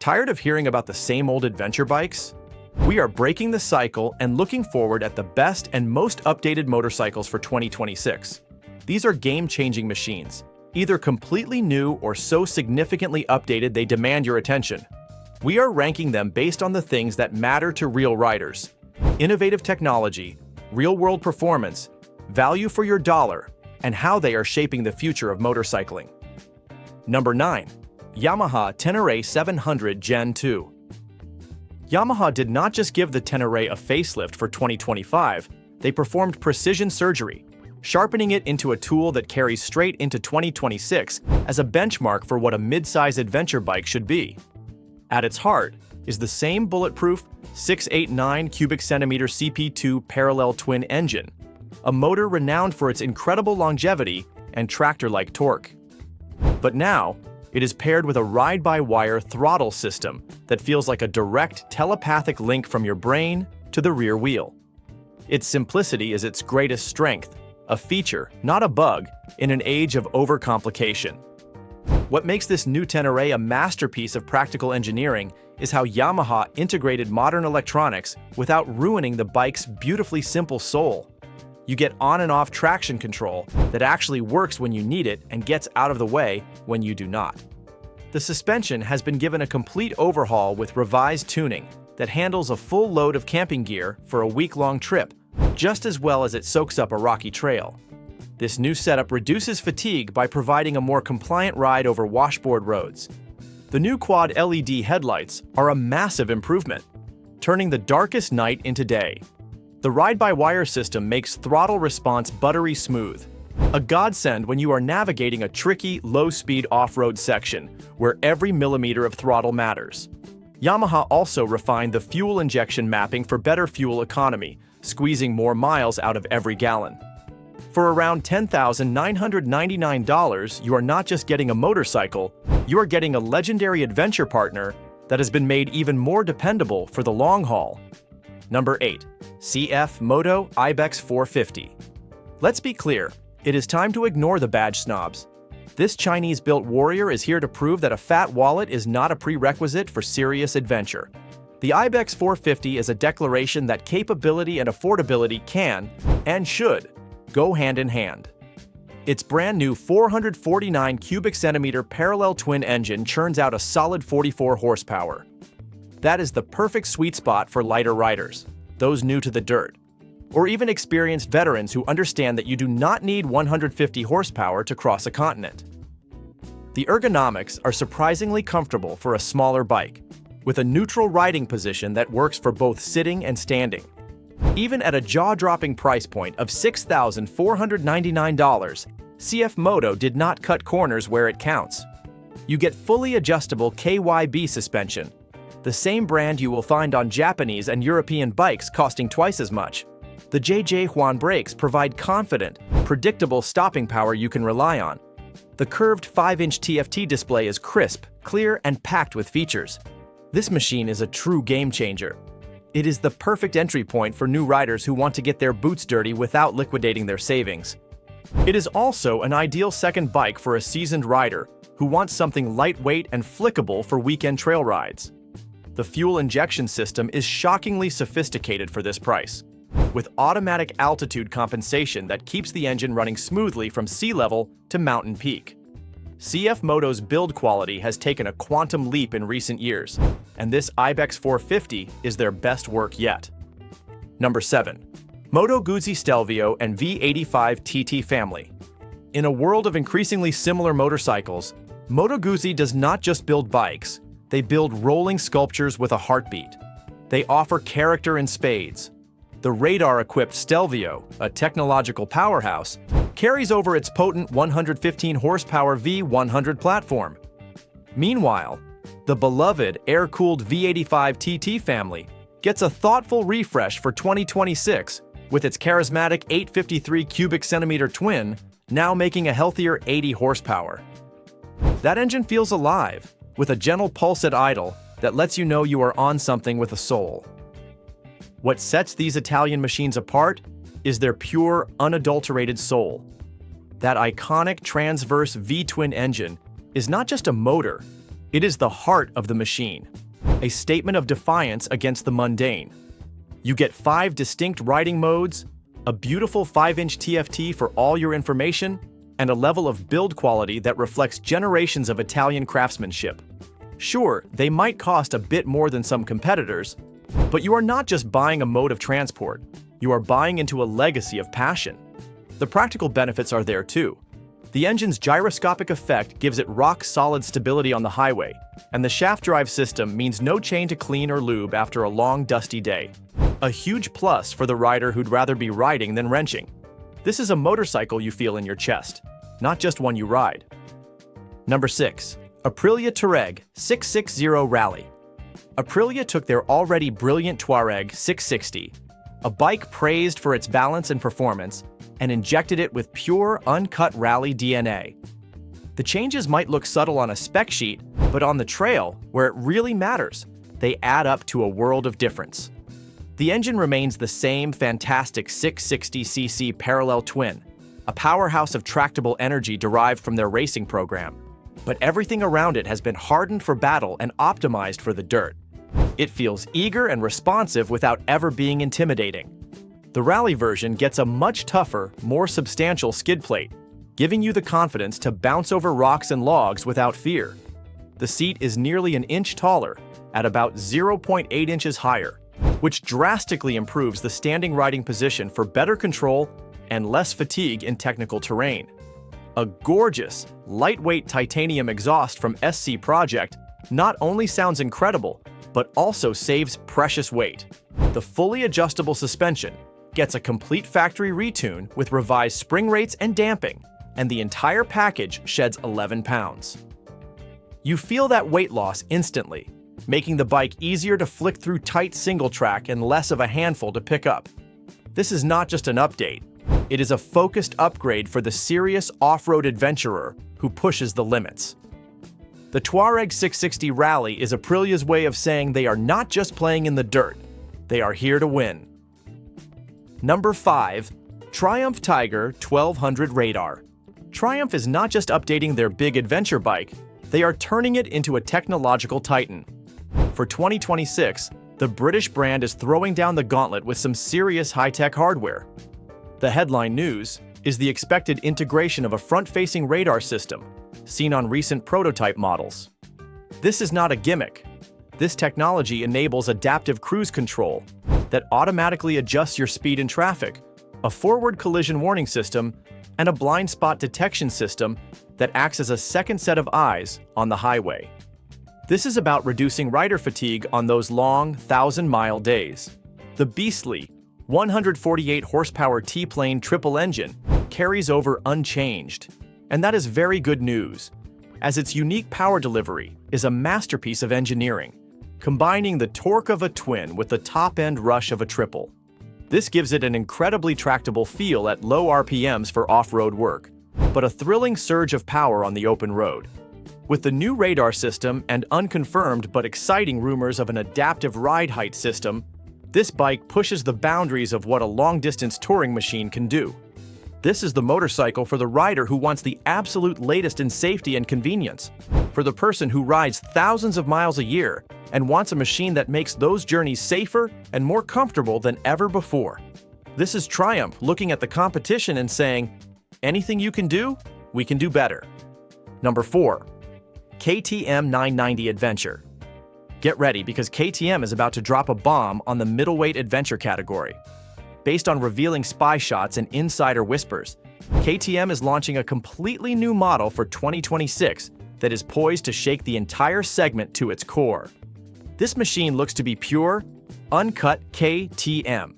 Tired of hearing about the same old adventure bikes? We are breaking the cycle and looking forward at the best and most updated motorcycles for 2026. These are game-changing machines, either completely new or so significantly updated they demand your attention. We are ranking them based on the things that matter to real riders: innovative technology, real-world performance, value for your dollar, and how they are shaping the future of motorcycling. Number 9. Yamaha Tennere 700 Gen 2. Yamaha did not just give the Tennere a facelift for 2025, they performed precision surgery, sharpening it into a tool that carries straight into 2026 as a benchmark for what a mid-size adventure bike should be. At its heart is the same bulletproof 689 cubic centimeter CP2 parallel twin engine, a motor renowned for its incredible longevity and tractor-like torque. But now, it is paired with a ride-by-wire throttle system that feels like a direct telepathic link from your brain to the rear wheel. Its simplicity is its greatest strength, a feature, not a bug, in an age of overcomplication. What makes this new Tennere a masterpiece of practical engineering is how Yamaha integrated modern electronics without ruining the bike's beautifully simple soul. You get on and off traction control that actually works when you need it and gets out of the way when you do not. The suspension has been given a complete overhaul with revised tuning that handles a full load of camping gear for a week-long trip, just as well as it soaks up a rocky trail. This new setup reduces fatigue by providing a more compliant ride over washboard roads. The new quad LED headlights are a massive improvement, turning the darkest night into day. The ride-by-wire system makes throttle response buttery smooth, a godsend when you are navigating a tricky, low-speed off-road section where every millimeter of throttle matters. Yamaha also refined the fuel injection mapping for better fuel economy, squeezing more miles out of every gallon. For around $10,999, you are not just getting a motorcycle, you are getting a legendary adventure partner that has been made even more dependable for the long haul. Number 8. CF Moto Ibex 450. Let's be clear, it is time to ignore the badge snobs. This Chinese-built warrior is here to prove that a fat wallet is not a prerequisite for serious adventure. The Ibex 450 is a declaration that capability and affordability can, and should, go hand in hand. Its brand new 449 cubic centimeter parallel twin engine churns out a solid 44 horsepower. That is the perfect sweet spot for lighter riders, those new to the dirt, or even experienced veterans who understand that you do not need 150 horsepower to cross a continent. The ergonomics are surprisingly comfortable for a smaller bike, with a neutral riding position that works for both sitting and standing. Even at a jaw-dropping price point of $6,499, CF Moto did not cut corners where it counts. You get fully adjustable KYB suspension, the same brand you will find on Japanese and European bikes costing twice as much. The JJ Huan brakes provide confident, predictable stopping power you can rely on. The curved 5-inch TFT display is crisp, clear, and packed with features. This machine is a true game changer. It is the perfect entry point for new riders who want to get their boots dirty without liquidating their savings. It is also an ideal second bike for a seasoned rider who wants something lightweight and flickable for weekend trail rides. The fuel injection system is shockingly sophisticated for this price, with automatic altitude compensation that keeps the engine running smoothly from sea level to mountain peak. CF Moto's build quality has taken a quantum leap in recent years, and this Ibex 450 is their best work yet. Number 7. Moto Guzzi Stelvio and V85 TT family. In a world of increasingly similar motorcycles, Moto Guzzi does not just build bikes, they build rolling sculptures with a heartbeat. They offer character in spades. The radar-equipped Stelvio, a technological powerhouse, carries over its potent 115 horsepower V100 platform. Meanwhile, the beloved air-cooled V85 TT family gets a thoughtful refresh for 2026 with its charismatic 853 cubic centimeter twin now making a healthier 80 horsepower. That engine feels alive, with a gentle pulse at idle that lets you know you are on something with a soul. What sets these Italian machines apart is their pure, unadulterated soul. That iconic transverse V-twin engine is not just a motor, It is the heart of the machine, a statement of defiance against the mundane. You get 5 distinct riding modes, a beautiful 5-inch TFT for all your information, and a level of build quality that reflects generations of Italian craftsmanship. Sure, they might cost a bit more than some competitors, but you are not just buying a mode of transport, you are buying into a legacy of passion. The practical benefits are there too. The engine's gyroscopic effect gives it rock-solid stability on the highway, and the shaft drive system means no chain to clean or lube after a long, dusty day. A huge plus for the rider who'd rather be riding than wrenching. This is a motorcycle you feel in your chest, not just one you ride. Number 6. Aprilia Touareg 660 Rally. Aprilia took their already brilliant Touareg 660, a bike praised for its balance and performance, and injected it with pure, uncut rally DNA. The changes might look subtle on a spec sheet, but on the trail, where it really matters, they add up to a world of difference. The engine remains the same fantastic 660cc parallel twin, a powerhouse of tractable energy derived from their racing program, but everything around it has been hardened for battle and optimized for the dirt. It feels eager and responsive without ever being intimidating. The rally version gets a much tougher, more substantial skid plate, giving you the confidence to bounce over rocks and logs without fear. The seat is nearly an inch taller, at about 0.8 inches higher, which drastically improves the standing riding position for better control and less fatigue in technical terrain. A gorgeous, lightweight titanium exhaust from SC Project not only sounds incredible, but also saves precious weight. The fully adjustable suspension gets a complete factory retune with revised spring rates and damping, and the entire package sheds 11 pounds. You feel that weight loss instantly, making the bike easier to flick through tight single track and less of a handful to pick up. This is not just an update, it is a focused upgrade for the serious off-road adventurer who pushes the limits. The Touareg 660 Rally is Aprilia's way of saying they are not just playing in the dirt, they are here to win. Number 5. Triumph Tiger 1200 Radar. Triumph is not just updating their big adventure bike, they are turning it into a technological titan. For 2026, the British brand is throwing down the gauntlet with some serious high-tech hardware. The headline news is the expected integration of a front-facing radar system, seen on recent prototype models. This is not a gimmick. This technology enables adaptive cruise control that automatically adjusts your speed in traffic, a forward collision warning system, and a blind spot detection system that acts as a second set of eyes on the highway. This is about reducing rider fatigue on those long, 1,000-mile days. The beastly 148 horsepower T-plane triple engine carries over unchanged, and that is very good news, as its unique power delivery is a masterpiece of engineering, combining the torque of a twin with the top-end rush of a triple. This gives it an incredibly tractable feel at low RPMs for off-road work, but a thrilling surge of power on the open road. With the new radar system and unconfirmed but exciting rumors of an adaptive ride height system, this bike pushes the boundaries of what a long-distance touring machine can do. This is the motorcycle for the rider who wants the absolute latest in safety and convenience, for the person who rides thousands of miles a year and wants a machine that makes those journeys safer and more comfortable than ever before. This is Triumph looking at the competition and saying, anything you can do, we can do better. Number 4. KTM990 Adventure. Get ready because KTM is about to drop a bomb on the middleweight adventure category. Based on revealing spy shots and insider whispers, KTM is launching a completely new model for 2026 that is poised to shake the entire segment to its core. This machine looks to be pure, uncut KTM.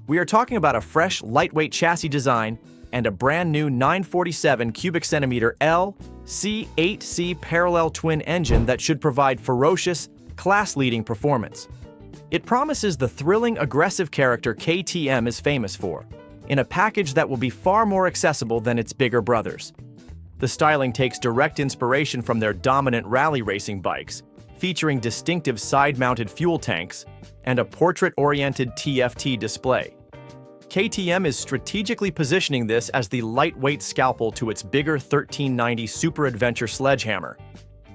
We are talking about a fresh, lightweight chassis design and a brand new 947 cubic centimeter LC8C parallel twin engine that should provide ferocious, class-leading performance. It promises the thrilling, aggressive character KTM is famous for, in a package that will be far more accessible than its bigger brothers. The styling takes direct inspiration from their dominant rally racing bikes, featuring distinctive side-mounted fuel tanks and a portrait-oriented TFT display. KTM is strategically positioning this as the lightweight scalpel to its bigger 1390 Super Adventure sledgehammer.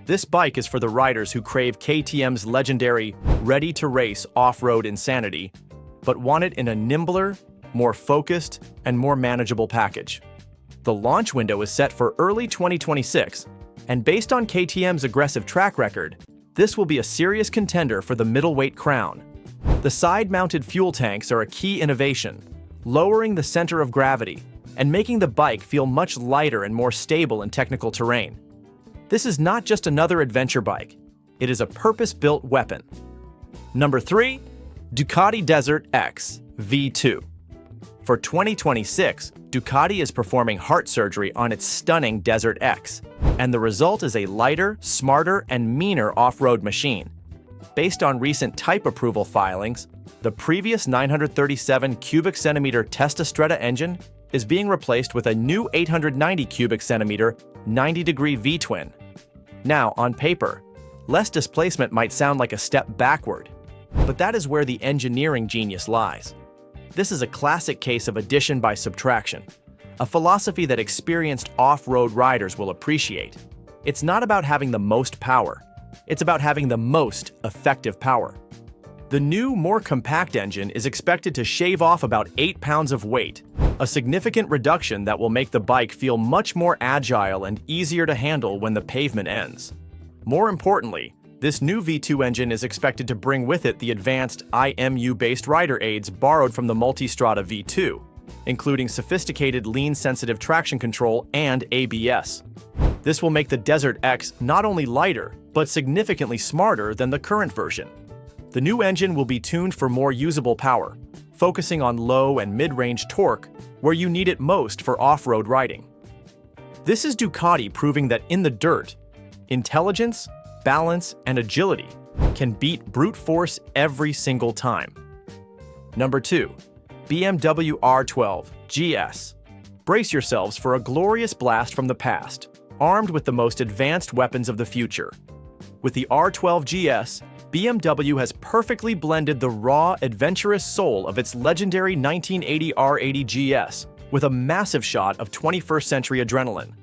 This bike is for the riders who crave KTM's legendary ready-to-race off-road insanity, but want it in a nimbler, more focused, and more manageable package. The launch window is set for early 2026, and based on KTM's aggressive track record, this will be a serious contender for the middleweight crown. The side-mounted fuel tanks are a key innovation, lowering the center of gravity and making the bike feel much lighter and more stable in technical terrain. This is not just another adventure bike, it is a purpose-built weapon. Number 3. Ducati Desert X V2. For 2026, Ducati is performing heart surgery on its stunning Desert X, and the result is a lighter, smarter, and meaner off-road machine. Based on recent type approval filings, the previous 937 cubic centimeter Testastretta engine is being replaced with a new 890 cubic centimeter 90-degree V-twin. Now, on paper, less displacement might sound like a step backward, but that is where the engineering genius lies. This is a classic case of addition by subtraction, a philosophy that experienced off-road riders will appreciate. It's not about having the most power, it's about having the most effective power. The new, more compact engine is expected to shave off about 8 pounds of weight, a significant reduction that will make the bike feel much more agile and easier to handle when the pavement ends. More importantly, this new V2 engine is expected to bring with it the advanced IMU-based rider aids borrowed from the Multistrada V2, including sophisticated lean-sensitive traction control and ABS. This will make the Desert X not only lighter, but significantly smarter than the current version. The new engine will be tuned for more usable power, focusing on low and mid-range torque where you need it most for off-road riding. This is Ducati proving that in the dirt, intelligence, balance, and agility can beat brute force every single time. Number 2. BMW R1300 GS. Brace yourselves for a glorious blast from the past, armed with the most advanced weapons of the future. With the R1300 GS, BMW has perfectly blended the raw, adventurous soul of its legendary 1980 R80 GS with a massive shot of 21st century adrenaline.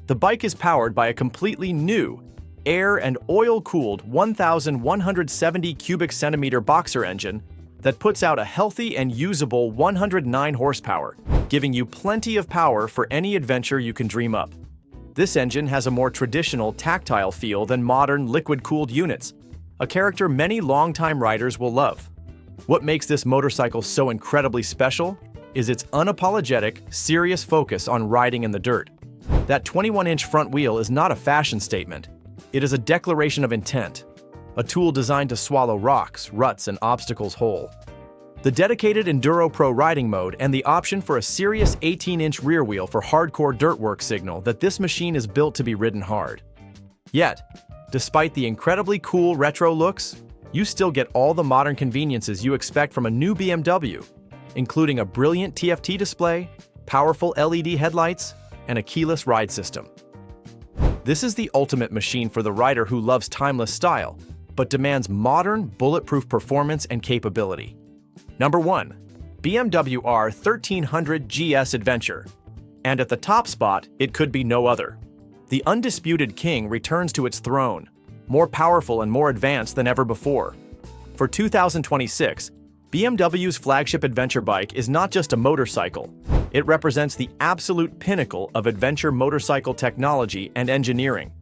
The bike is powered by a completely new, air and oil-cooled 1,170 cubic centimeter boxer engine that puts out a healthy and usable 109 horsepower, giving you plenty of power for any adventure you can dream up. This engine has a more traditional tactile feel than modern liquid-cooled units, a character many longtime riders will love. What makes this motorcycle so incredibly special is its unapologetic, serious focus on riding in the dirt. That 21-inch front wheel is not a fashion statement. It is a declaration of intent, a tool designed to swallow rocks, ruts, and obstacles whole. The dedicated Enduro Pro riding mode and the option for a serious 18-inch rear wheel for hardcore dirt work signal that this machine is built to be ridden hard. Yet, despite the incredibly cool retro looks, you still get all the modern conveniences you expect from a new BMW, including a brilliant TFT display, powerful LED headlights, and a keyless ride system. This is the ultimate machine for the rider who loves timeless style, but demands modern, bulletproof performance and capability. Number 1. BMW R1300 GS Adventure. And at the top spot, it could be no other. The undisputed king returns to its throne, more powerful and more advanced than ever before. For 2026, BMW's flagship adventure bike is not just a motorcycle. It represents the absolute pinnacle of adventure motorcycle technology and engineering.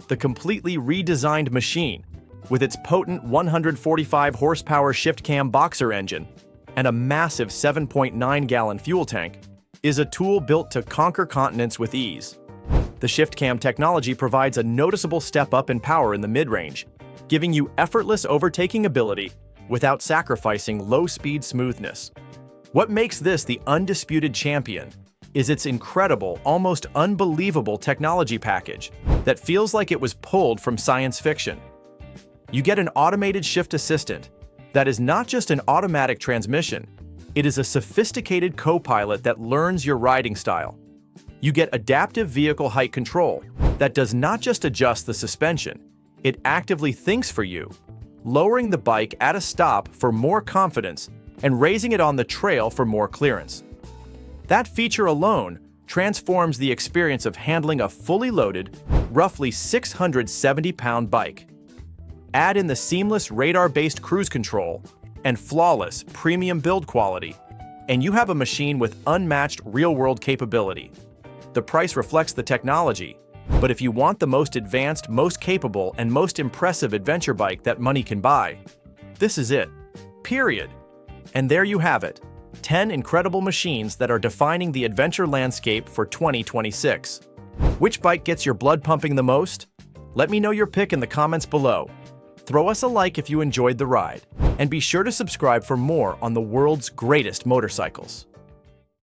The completely redesigned machine, with its potent 145 horsepower shift cam boxer engine and a massive 7.9-gallon fuel tank, is a tool built to conquer continents with ease. The shift cam technology provides a noticeable step up in power in the mid-range, giving you effortless overtaking ability without sacrificing low-speed smoothness. What makes this the undisputed champion is its incredible, almost unbelievable technology package that feels like it was pulled from science fiction. You get an automated shift assistant that is not just an automatic transmission, it is a sophisticated co-pilot that learns your riding style. You get adaptive vehicle height control that does not just adjust the suspension, it actively thinks for you, lowering the bike at a stop for more confidence and raising it on the trail for more clearance. That feature alone transforms the experience of handling a fully loaded, roughly 670-pound bike. Add in the seamless radar-based cruise control and flawless premium build quality, and you have a machine with unmatched real-world capability. The price reflects the technology, but if you want the most advanced, most capable, and most impressive adventure bike that money can buy, this is it. Period. And there you have it. 10 incredible machines that are defining the adventure landscape for 2026. Which bike gets your blood pumping the most? Let me know your pick in the comments below. Throw us a like if you enjoyed the ride, and be sure to subscribe for more on the world's greatest motorcycles.